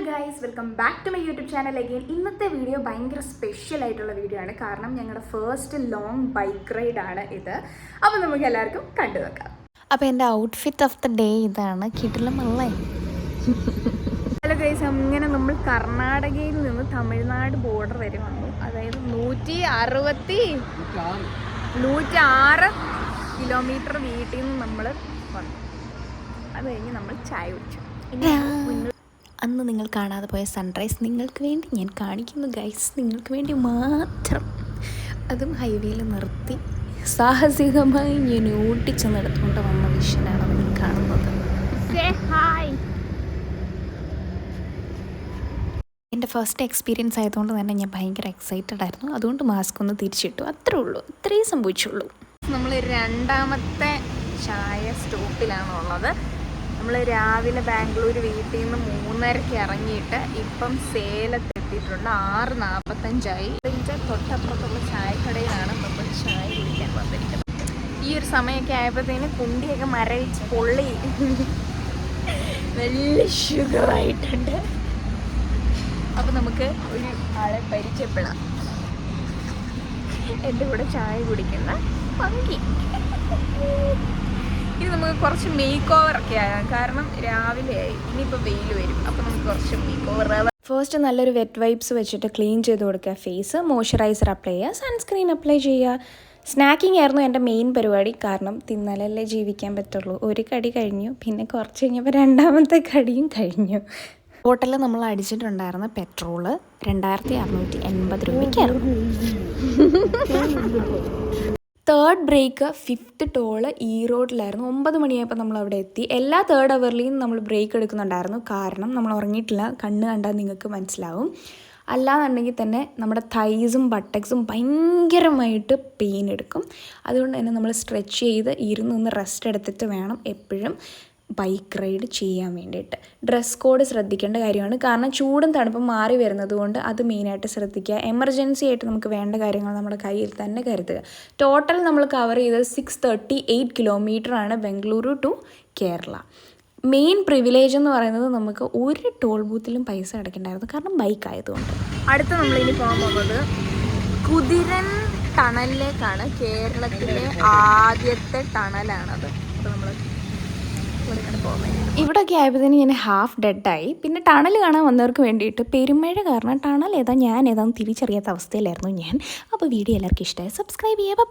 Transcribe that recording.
Guys, welcome back to my YouTube channel again. ഇന്നത്തെ video ഭയങ്കര special ആയിട്ടുള്ള video ആണ്. കാരണം ഞങ്ങളുടെ ഫസ്റ്റ് ലോങ് ബൈക്ക് റൈഡ് ആണ് ഇത്. അപ്പോൾ നമുക്ക് എല്ലാവർക്കും കണ്ടു നോക്കാം. അപ്പോൾ എൻ്റെ ഔട്ട്ഫിറ്റ് ഓഫ് ദ ഡേ ഇതാണ്. കിട്ടില്ലമല്ലേ? ഹലോ ഗൈസ്, അങ്ങനെ നമ്മൾ കർണാടകയിൽ നിന്ന് തമിഴ്നാട് ബോർഡർ വരെ വന്നു. അതായത് 106 കിലോമീറ്റർ വീട്ടിൽ നിന്ന് നമ്മൾ വന്നു. അത് കഴിഞ്ഞ് നമ്മൾ ചായ കുടിച്ചു. അന്ന് നിങ്ങൾ കാണാതെ പോയ സൺറൈസ് നിങ്ങൾക്ക് വേണ്ടി ഞാൻ കാണിക്കുന്നു ഗൈസ്, നിങ്ങൾക്ക് വേണ്ടി മാത്രം. അതും ഹൈവേയിൽ നിർത്തി സാഹസികമായി ഞാൻ ഓട്ടിച്ച് നടത്തുകൊണ്ട് വന്ന വിഷനാണ് നിങ്ങൾ കാണുന്നത്. എൻ്റെ ഫസ്റ്റ് എക്സ്പീരിയൻസ് ആയതുകൊണ്ട് തന്നെ ഞാൻ ഭയങ്കര എക്സൈറ്റഡ് ആയിരുന്നു. അതുകൊണ്ട് മാസ്ക് ഒന്ന് തിരിച്ചിട്ടു, അത്രേ ഉള്ളൂ, അത്രയും സംഭവിച്ചുള്ളൂ. നമ്മൾ രണ്ടാമത്തെ ചായ സ്റ്റോപ്പിലാണുള്ളത്. നമ്മൾ രാവിലെ ബാംഗ്ലൂർ വീട്ടിൽ നിന്ന് 3:30 ഇറങ്ങിയിട്ട് ഇപ്പം സേലത്ത് എത്തിയിട്ടുണ്ട്. 6:45 തൊട്ടപ്പുറത്തുള്ള ചായക്കടയിലാണ് നമ്മൾ ചായ കുടിക്കാൻ വന്നിരിക്കുന്നത്. ഈ ഒരു സമയമൊക്കെ ആയപ്പോഴത്തേന് കുണ്ടിയൊക്കെ മരവിച്ച് പൊള്ളി നല്ല ഷുഗറായിട്ടുണ്ട്. അപ്പം നമുക്ക് ഒരു ആളെ പരിചയപ്പെടാം. എൻ്റെ കൂടെ ചായ കുടിക്കുന്ന പങ്കി. ഇനി നമുക്ക് കുറച്ച് മേക്ക് ഓവർ ഒക്കെ ആകാം, കാരണം രാവിലെയായി, ഇനിയിപ്പോൾ വെയിൽ വരും. അപ്പോൾ നമുക്ക് കുറച്ച് മേക്ക് ഓവർ ആവാം. ഫസ്റ്റ് നല്ലൊരു വെറ്റ് വൈപ്സ് വെച്ചിട്ട് ക്ലീൻ ചെയ്ത് കൊടുക്കുക ഫേസ്. മോയ്സ്ചറൈസർ അപ്ലൈ ചെയ്യുക, സൺസ്ക്രീൻ അപ്ലൈ ചെയ്യുക. സ്നാക്കിംഗ് ആയിരുന്നു എൻ്റെ മെയിൻ പരിപാടി, കാരണം തിന്നാലല്ലേ ജീവിക്കാൻ പറ്റുള്ളൂ. ഒരു കടി കഴിഞ്ഞു, പിന്നെ കുറച്ച് കഴിഞ്ഞപ്പോൾ രണ്ടാമത്തെ കടിയും കഴിഞ്ഞു. ഹോട്ടലിൽ നമ്മൾ അടിച്ചിട്ടുണ്ടായിരുന്ന പെട്രോള് 2680 രൂപയ്ക്കായിരുന്നു. തേർഡ് ബ്രേക്ക് 5th ടോള് ഈ റോഡിലായിരുന്നു. 9 മണിയായപ്പോൾ നമ്മൾ അവിടെ എത്തി. എല്ലാ തേർഡ് അവറിലെയും നമ്മൾ ബ്രേക്ക് എടുക്കുന്നുണ്ടായിരുന്നു, കാരണം നമ്മൾ ഉറങ്ങിയിട്ടില്ല. കണ്ണ് കണ്ടാൽ നിങ്ങൾക്ക് മനസ്സിലാവും. അല്ലാന്നുണ്ടെങ്കിൽ തന്നെ നമ്മുടെ തൈസും ബട്ടക്സും ഭയങ്കരമായിട്ട് പെയിൻ എടുക്കും. അതുകൊണ്ട് തന്നെ നമ്മൾ സ്ട്രെച്ച് ചെയ്ത് ഇരുന്നൊന്ന് റെസ്റ്റ് എടുത്തിട്ട് വേണം എപ്പോഴും ബൈക്ക് റൈഡ് ചെയ്യാൻ വേണ്ടിയിട്ട്. ഡ്രസ് കോഡ് ശ്രദ്ധിക്കേണ്ട കാര്യമാണ്, കാരണം ചൂടും തണുപ്പും മാറി വരുന്നത് കൊണ്ട് അത് മെയിനായിട്ട് ശ്രദ്ധിക്കുക. എമർജൻസി ആയിട്ട് നമുക്ക് വേണ്ട കാര്യങ്ങൾ നമ്മുടെ കയ്യിൽ തന്നെ കരുതുക. ടോട്ടൽ നമ്മൾ കവർ ചെയ്തത് 638 കിലോമീറ്ററാണ് Bengaluru to Kerala. Main privilege എന്ന് പറയുന്നത് നമുക്ക് ഒരു ടോൾ ബൂത്തിലും പൈസ അടയ്ക്കണ്ടായിരുന്നു, കാരണം ബൈക്ക് ആയതുകൊണ്ട്. അടുത്ത നമ്മളിനി പോകാൻ പോകുന്നത് കുതിരൻ ടണലിലേക്കാണ്. കേരളത്തിലെ ആദ്യത്തെ ടണലാണത്. അപ്പോൾ നമ്മൾ ഇവിടെയൊക്കെ ആയപ്പോഴത്തേന് ഞാൻ ഹാഫ് ഡെഡായി. പിന്നെ ടണൽ കാണാൻ വന്നവർക്ക് വേണ്ടിയിട്ട് പെരുമഴ കാരണം ടണൽ ഏതാ ഞാൻ ഏതാന്ന് തിരിച്ചറിയാത്ത അവസ്ഥയിലായിരുന്നു ഞാൻ. അപ്പോൾ വീഡിയോ എല്ലാവർക്കും ഇഷ്ടമായി, സബ്സ്ക്രൈബ് ചെയ്യുക.